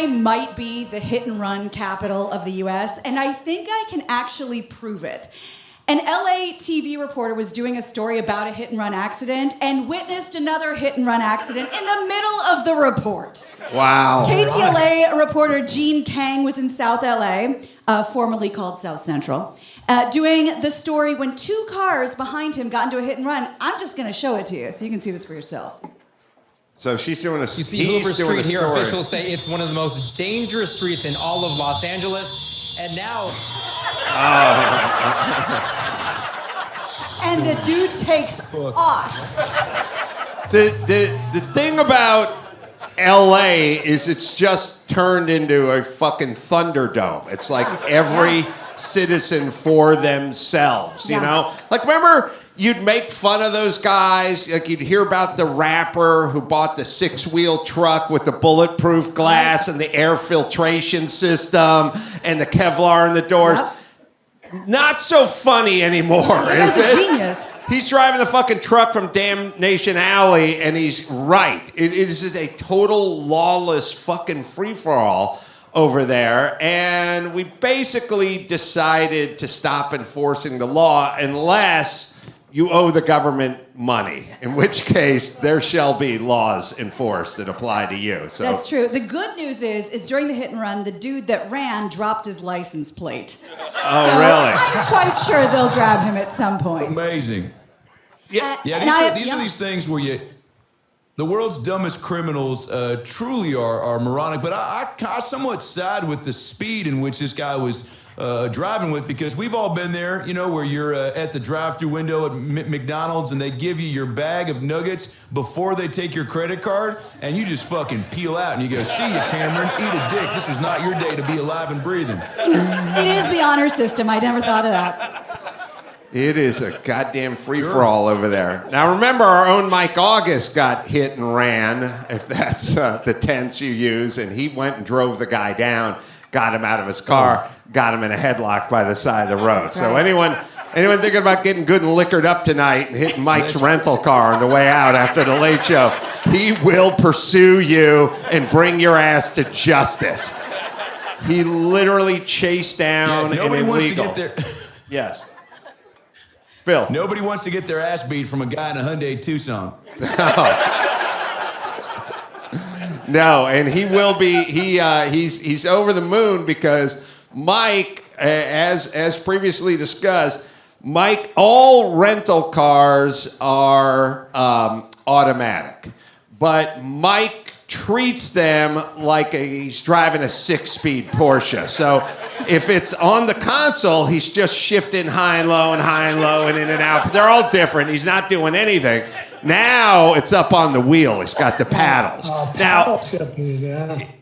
LA might be the hit and run capital of the US, and I think I can actually prove it. An LA TV reporter was doing a story about a hit and run accident and witnessed another hit and run accident in the middle of the report. Wow. KTLA reporter Gina Kang was in South LA, formerly called South Central, doing the story when two cars behind him got into a hit and run. I'm just going to show it to you so you can see this for yourself. So she's doing a. You see Hoover Street here. Officials say it's one of the most dangerous streets in all of Los Angeles, and now. And the dude takes off. The thing about LA is it's just turned into a fucking Thunderdome. It's like every citizen for themselves, you know? Like, remember, you'd make fun of those guys. Like, you'd hear about the rapper who bought the 6-wheel truck with the bulletproof glass and the air filtration system and the Kevlar in the doors. Yep. Not so funny anymore, is it? Genius. He's driving the fucking truck from Damnation Alley, and he's right. It is a total lawless fucking free-for-all over there, and we basically decided to stop enforcing the law unless you owe the government money, in which case there shall be laws enforced that apply to you. So that's true. The good news is during the hit and run, the dude that ran dropped his license plate. Oh, so really? I'm quite sure they'll grab him at some point. Amazing. Yeah, These are these things where the world's dumbest criminals truly are moronic, but I somewhat side with the speed in which this guy was driving with, because we've all been there, you know, where you're at the drive-through window at McDonald's and they give you your bag of nuggets before they take your credit card, and you just fucking peel out and you go, see you, Cameron, eat a dick. This was not your day to be alive and breathing. It is the honor system. I never thought of that. it is a goddamn free-for-all over there. Now, remember, our own Mike August got hit and ran, if that's the tense you use, and he went and drove the guy down, got him out of his car, got him in a headlock by the side of the road. So anyone thinking about getting good and liquored up tonight and hitting Mike's rental car on the way out after the late show, he will pursue you and bring your ass to justice. He literally chased down an illegal. Wants to get their... Yes. Phil. Nobody wants to get their ass beat from a guy in a Hyundai Tucson. No, and he will be. He's over the moon because Mike, as previously discussed, Mike, all rental cars are automatic, but Mike treats them like he's driving a 6-speed Porsche. So if it's on the console, he's just shifting high and low and in and out. They're all different. He's not doing anything. Now it's up on the wheel. He's got the paddles. Now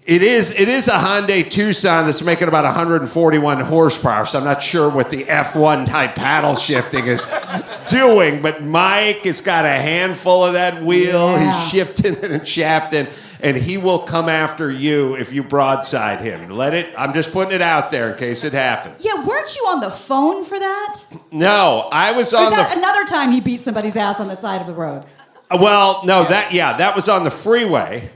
it is a Hyundai Tucson that's making about 141 horsepower. So I'm not sure what the F1 type paddle shifting is doing. But Mike has got a handful of that wheel. Yeah. He's shifting it and shafting, and he will come after you if you broadside him. I'm just putting it out there in case it happens. Yeah, weren't you on the phone for that? No, I was Or on is that another time he beat somebody's ass on the side of the road? Well, no, that was on the freeway.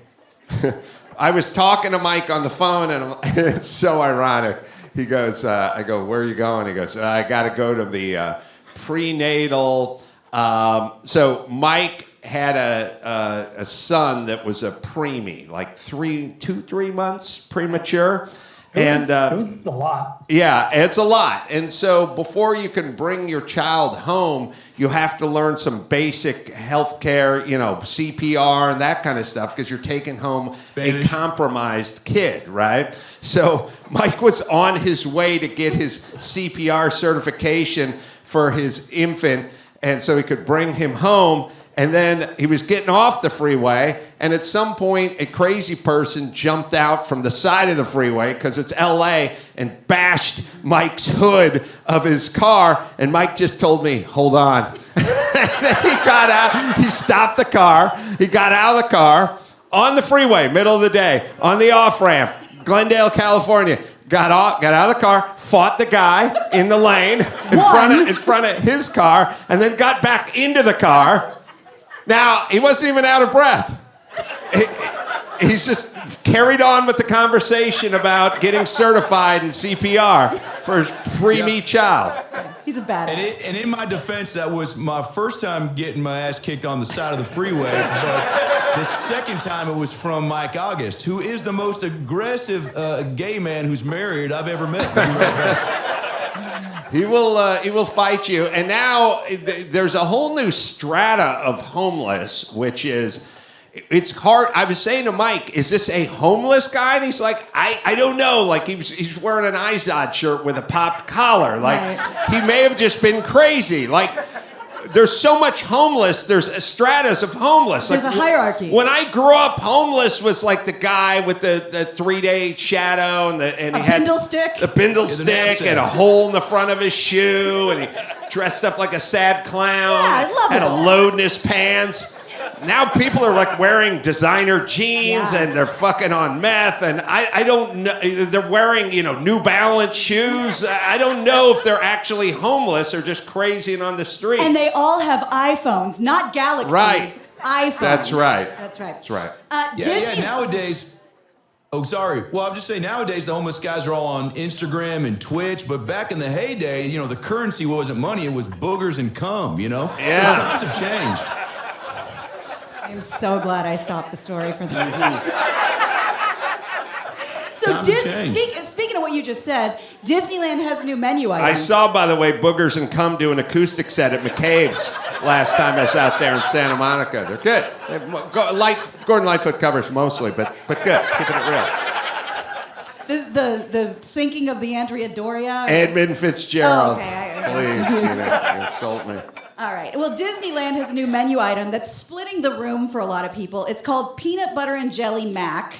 I was talking to Mike on the phone, and it's so ironic. He goes, I go, where are you going? He goes, I got to go to the prenatal. So Mike had a son that was a preemie, like 3 months premature. It was a lot. Yeah, it's a lot. And so before you can bring your child home, you have to learn some basic health care, CPR and that kind of stuff, because you're taking home a compromised kid, right? So Mike was on his way to get his CPR certification for his infant, and so he could bring him home. And then he was getting off the freeway, and at some point, a crazy person jumped out from the side of the freeway, because it's LA, and bashed Mike's hood of his car, and Mike just told me, hold on. And then he got out, he stopped the car, he got out of the car, on the freeway, middle of the day, on the off-ramp, Glendale, California, got out of the car, fought the guy in the lane, in front of his car, and then got back into the car. Now, he wasn't even out of breath. he's just carried on with the conversation about getting certified in CPR for his preemie child. He's a badass. And in my defense, that was my first time getting my ass kicked on the side of the freeway. But the second time it was from Mike August, who is the most aggressive gay man who's married I've ever met. He will fight you. And now there's a whole new strata of homeless, which is, it's hard. I was saying to Mike, is this a homeless guy? And he's like, I don't know. Like he's wearing an Izod shirt with a popped collar. Like he may have just been crazy. Like there's so much homeless. There's stratas of homeless. There's like, a hierarchy. When I grew up, homeless was like the guy with the 3-day shadow and he had bindle stick. the bindle stick and a hole in the front of his shoe, and he dressed up like a sad clown. Yeah, I love had it. a load in his pants. Now people are like wearing designer jeans and they're fucking on meth, and I don't know. They're wearing New Balance shoes. I don't know if they're actually homeless or just crazy and on the street. And they all have iPhones, not Galaxies. Right. iPhones. That's right. That's right. That's right. Yeah, nowadays. Oh, sorry. Well, I'm just saying nowadays the homeless guys are all on Instagram and Twitch, but back in the heyday, the currency wasn't money, it was boogers and cum, Yeah. So times have changed. I'm so glad I stopped the story for that. So Times have changed. speaking of what you just said, Disneyland has a new menu item. I saw, by the way, Boogers and Cum do an acoustic set at McCabe's last time I was out there in Santa Monica. They're good. Gordon Lightfoot covers mostly, but good. Keeping it real. The sinking of the Andrea Doria. Edmund Fitzgerald. Oh, okay. Please, you insult me. All right. Well, Disneyland has a new menu item that's splitting the room for a lot of people. It's called Peanut Butter and Jelly Mac.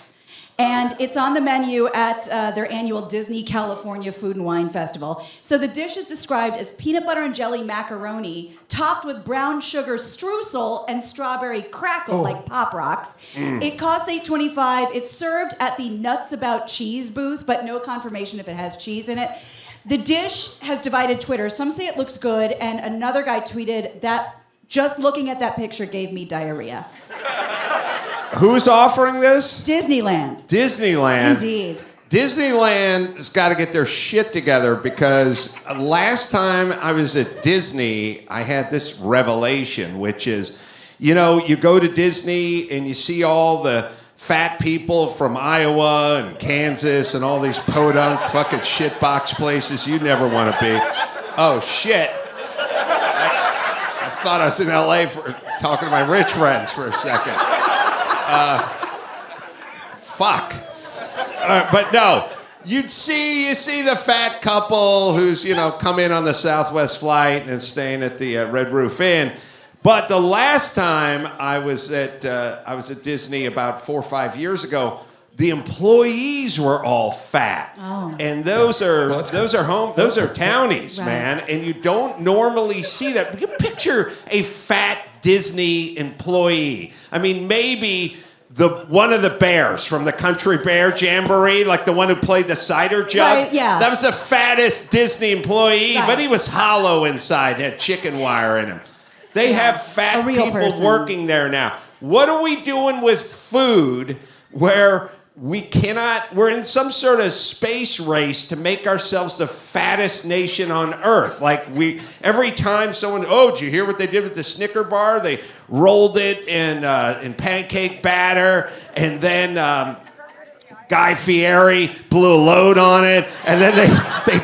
And it's on the menu at their annual Disney California Food and Wine Festival. So the dish is described as peanut butter and jelly macaroni topped with brown sugar streusel and strawberry crackle like Pop Rocks. It costs $8.25. It's served at the Nuts About Cheese booth, but no confirmation if it has cheese in it. The dish has divided Twitter. Some say it looks good, and another guy tweeted that just looking at that picture gave me diarrhea. Who's offering this? Disneyland. Disneyland. Indeed. Disneyland has got to get their shit together, because last time I was at Disney, I had this revelation, which is, you go to Disney and you see all the fat people from Iowa and Kansas and all these podunk fucking shitbox places you never want to be. Oh, shit. I thought I was in L.A. for talking to my rich friends for a second. Fuck. But no, you see the fat couple who's, come in on the Southwest flight and is staying at the Red Roof Inn. But the last time I was at Disney about 4 or 5 years ago, the employees were all fat, and those are townies, right. Man, and you don't normally see that. You picture a fat Disney employee. I mean, maybe one of the bears from the Country Bear Jamboree, like the one who played the cider jug. Right, yeah. That was the fattest Disney employee, right. But he was hollow inside, had chicken wire in him. They have fat people working there now. What are we doing with food where we're in some sort of space race to make ourselves the fattest nation on earth? Like every time someone, did you hear what they did with the Snicker bar? They rolled it in pancake batter, and then Guy Fieri blew a load on it, and then they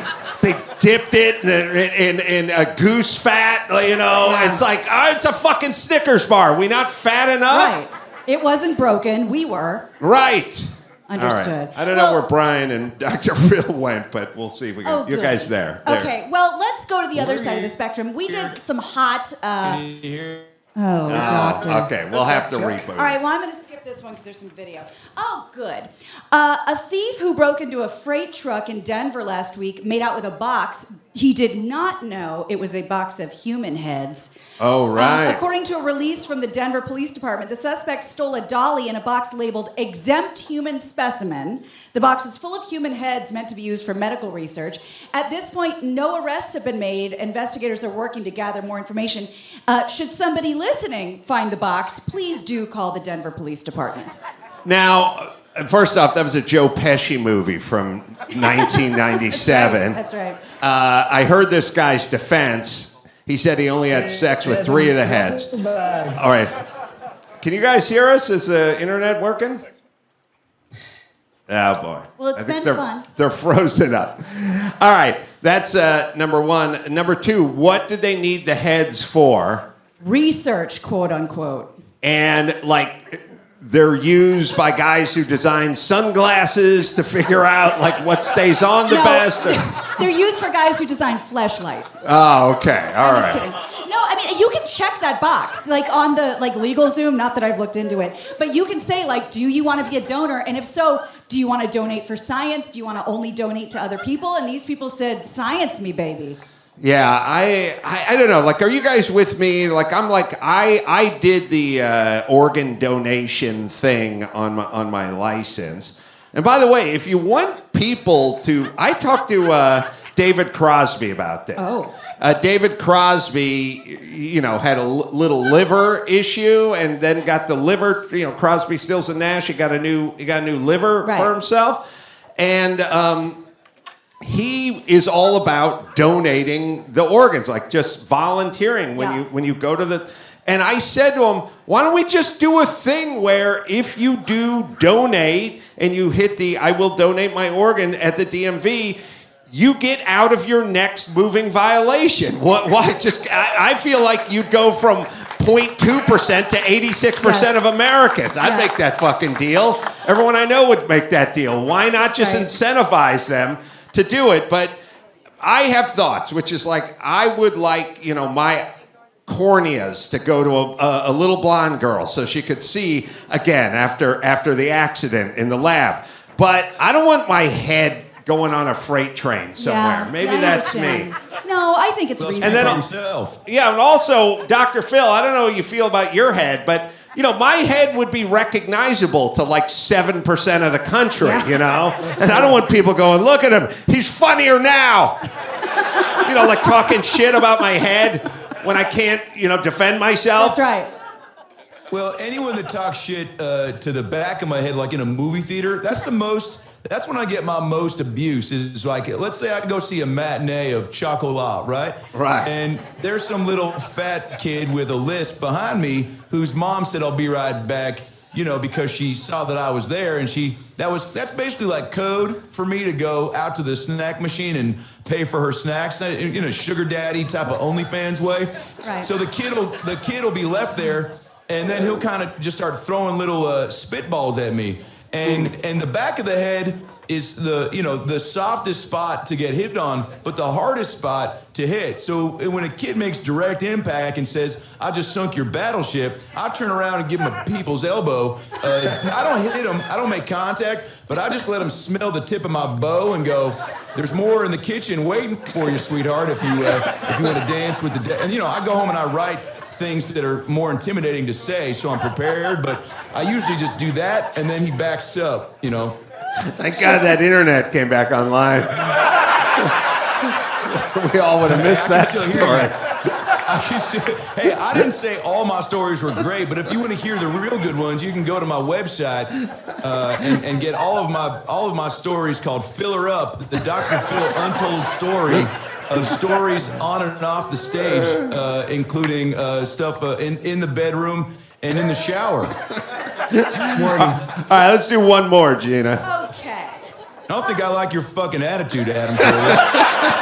dipped it in a goose fat, Yeah. It's like, it's a fucking Snickers bar. We not fat enough? Right. It wasn't broken. We were. Right. Understood. All right. I don't know where Brian and Dr. Real went, but we'll see if we can. You good. guys there. Okay, well, let's go to the other side of the spectrum. We did some hot... doctor. Okay, we'll have to reboot. All right, well, I'm going to skip this one because there's some video. Oh, good. A thief who broke into a freight truck in Denver last week made out with a box. He did not know it was a box of human heads. Oh, right. According to a release from the Denver Police Department, the suspect stole a dolly in a box labeled exempt human specimen. The box was full of human heads meant to be used for medical research. At this point, no arrests have been made. Investigators are working to gather more information. Should somebody listening find the box, please do call the Denver Police Department. Now, first off, that was a Joe Pesci movie from 1997. That's right. I heard this guy's defense. He said he only had sex with 3 of the heads. All right. Can you guys hear us? Is the internet working? Oh, boy. Well, it's been fun. They're frozen up. All right. That's number 1. Number 2, what did they need the heads for? Research, quote unquote. And, they're used by guys who design sunglasses to figure out, what stays on the best. They're used for guys who design fleshlights. Oh, okay. All right. I'm just kidding. No, I mean, you can check that box, on the, LegalZoom, not that I've looked into it, but you can say, do you want to be a donor? And if so, do you want to donate for science? Do you want to only donate to other people? And these people said, science me, baby. Yeah, I don't know. Are you guys with me? I did the organ donation thing on my license. And by the way, if you want people to, I talked to David Crosby about this. Oh. David Crosby, had a little liver issue, and then got the liver. Crosby, Stills, and Nash. He got a new liver for himself, and he is all about donating the organs, just volunteering when you go to the. And I said to him, why don't we just do a thing where if you do donate and you hit the I will donate my organ at the DMV, you get out of your next moving violation. Why? I feel like you'd go from 0.2% to 86% of Americans. I'd make that fucking deal. Everyone I know would make that deal. Why not just incentivize them to do it? But I have thoughts, which is I would like, my corneas to go to a little blonde girl so she could see again after the accident in the lab. But I don't want my head going on a freight train somewhere. Maybe that's me. No, I think it's reasonable. And then and also, Dr. Phil, I don't know how you feel about your head, but my head would be recognizable to 7% of the country, And I don't want people going, look at him, he's funnier now. Talking shit about my head when I can't, defend myself. That's right. Well, anyone that talks shit to the back of my head, in a movie theater, that's when I get my most abuse. Is let's say I go see a matinee of Carolla, right? Right. And there's some little fat kid with a lisp behind me whose mom said, I'll be right back, because she saw that I was there. And that's basically code for me to go out to the snack machine and pay for her snacks in a sugar daddy type of OnlyFans way. Right. So the kid will be left there, and then he'll kind of just start throwing little spitballs at me. And the back of the head is the softest spot to get hit on, but the hardest spot to hit. So when a kid makes direct impact and says, I just sunk your battleship, I turn around and give him a people's elbow. I don't hit him, I don't make contact, but I just let him smell the tip of my bow and go, there's more in the kitchen waiting for you, sweetheart, if you want to dance with the... And I go home and I write things that are more intimidating to say, so I'm prepared, but I usually just do that, and then he backs up, Thank God that internet came back online. We all would have missed that story. Hey, I didn't say all my stories were great, but if you want to hear the real good ones, you can go to my website and get all of my stories called Fill Her Up, the Dr. Phil Untold Story of stories on and off the stage, including stuff in the bedroom and in the shower. All right, let's do one more, Gina. Okay. I don't think I like your fucking attitude, Adam Carolla.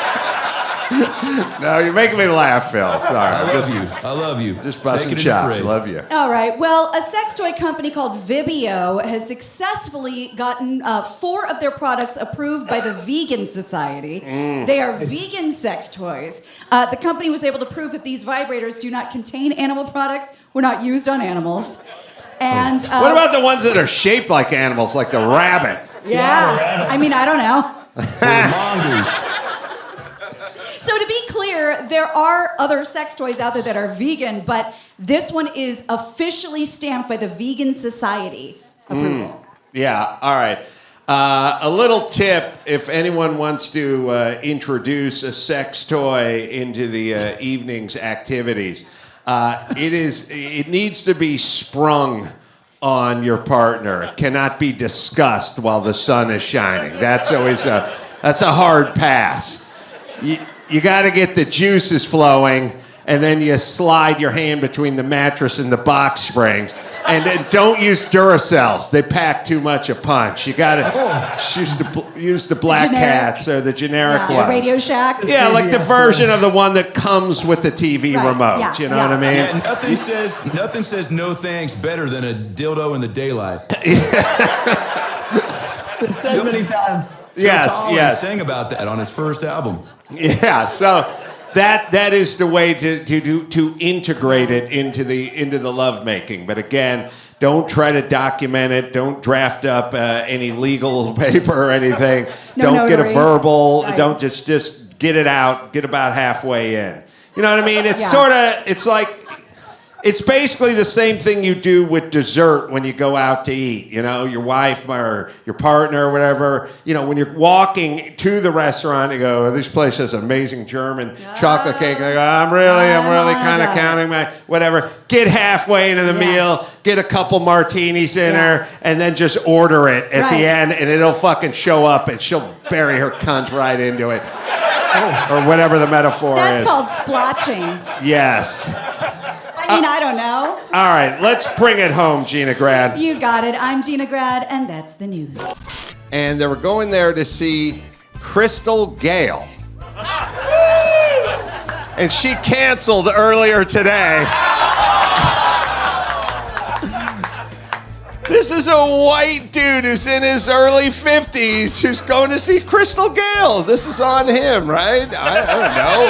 No, you're making me laugh, Phil. Sorry. I love you. Just busting chops. Love you. All right. Well, a sex toy company called Vibio has successfully gotten 4 of their products approved by the Vegan Society. They are vegan sex toys. The company was able to prove that these vibrators do not contain animal products, were not used on animals. And what about the ones that are shaped like animals, like the rabbit? Yeah. I mean, I don't know. Or the mongoose. So to be clear, there are other sex toys out there that are vegan, but this one is officially stamped by the Vegan Society approval. Yeah, all right. A little tip, if anyone wants to introduce a sex toy into the evening's activities, it needs to be sprung on your partner. It cannot be discussed while the sun is shining. That's always that's a hard pass. You got to get the juices flowing, and then you slide your hand between the mattress and the box springs. And then don't use Duracells. They pack too much a punch. You got to use the Black Cats or the generic ones. Radio Shack. Yeah, like the version of the one that comes with the TV remote. Yeah, you know what I mean? Yeah, nothing says no thanks better than a dildo in the daylight. It's said many times. Yes. Sang about that on his first album. Yeah, so that is the way to integrate it into the lovemaking. But again, don't try to document it. Don't draft up any legal paper or anything. Don't get a verbal. Right. Don't just get it out. Get about halfway in. You know what I mean? It's it's basically the same thing you do with dessert when you go out to eat. You know, your wife or your partner or whatever. You know, when you're walking to the restaurant, you go, "This place has amazing German chocolate cake." And I go, I'm really kind of counting my whatever. Get halfway into the meal, get a couple martinis in her, and then just order it at the end, and it'll fucking show up, and she'll bury her cunt right into it, or whatever the metaphor is. That's called splotching. Yes. I don't know. All right, let's bring it home, Gina Grad. You got it. I'm Gina Grad, and that's the news. And they were going there to see Crystal Gale. And she canceled earlier today. This is a white dude who's in his early 50s who's going to see Crystal Gale. This is on him, right? I don't know.